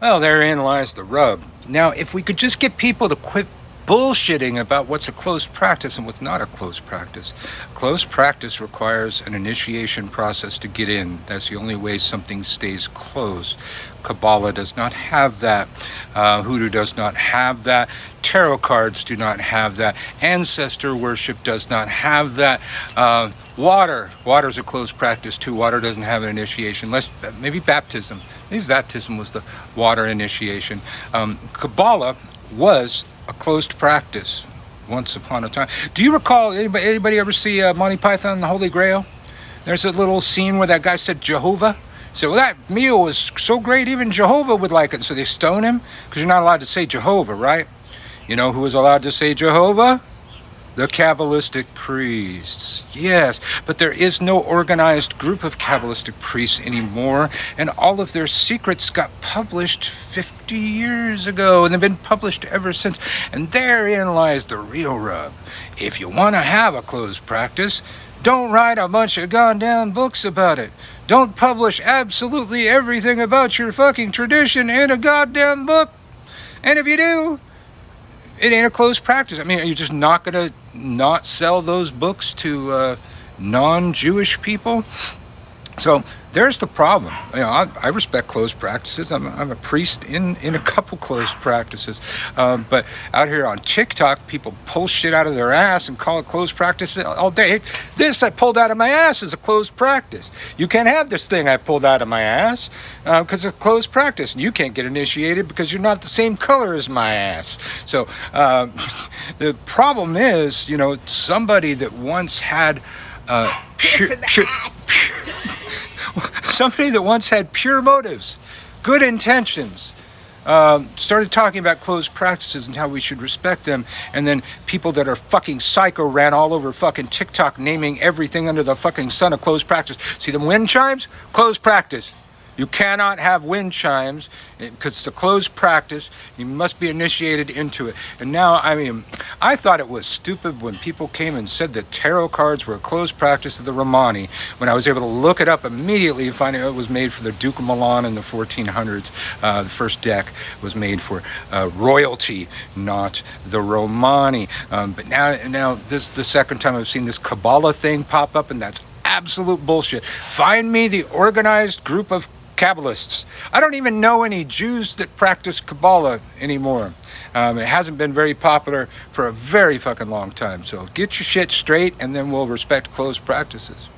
Well, therein lies the rub. Now, if we could just get people to quit bullshitting about what's a closed practice and what's not a closed practice. Closed practice requires an initiation process to get in. That's the only way something stays closed. Kabbalah does not have that. Hoodoo does not have that. Tarot cards do not have that. Ancestor worship does not have that. Water's a closed practice too. Water doesn't have an initiation. Maybe baptism. Maybe baptism was the water initiation. Kabbalah was a closed practice once upon a time. Do you recall, anybody ever see Monty Python and the Holy Grail? There's a little scene where that guy said Jehovah. So, well, that meal was so great, even Jehovah would like it. So they stone him, because you're not allowed to say Jehovah, right? You know who was allowed to say Jehovah? The Kabbalistic priests. Yes, but there is no organized group of Kabbalistic priests anymore, and all of their secrets got published 50 years ago, and they've been published ever since. And therein lies the real rub. If you want to have a closed practice, don't write a bunch of goddamn books about it. Don't publish absolutely everything about your fucking tradition in a goddamn book. And if you do, it ain't a closed practice. I mean, are you just not going to not sell those books to non-Jewish people? So there's the problem. You know, I respect closed practices. I'm a priest in a couple closed practices. But out here on TikTok, people pull shit out of their ass and call it closed practice all day. This I pulled out of my ass is a closed practice. You can't have this thing I pulled out of my ass because it's a closed practice. And you can't get initiated because you're not the same color as my ass. So the problem is, you know, somebody that once had somebody that once had pure motives, good intentions, started talking about closed practices and how we should respect them, and then people that are fucking psycho ran all over fucking TikTok naming everything under the fucking sun a closed practice. See them wind chimes? Closed practice. You cannot have wind chimes because it's a closed practice. You must be initiated into it. And now, I mean, I thought it was stupid when people came and said that tarot cards were a closed practice of the Romani, when I was able to look it up immediately and find out it was made for the Duke of Milan in the 1400s. The first deck was made for royalty, not the Romani. But now this is the second time I've seen this Kabbalah thing pop up, and that's absolute bullshit. Find me the organized group of Kabbalists. I don't even know any Jews that practice Kabbalah anymore. It hasn't been very popular for a very fucking long time. So get your shit straight, and then we'll respect closed practices.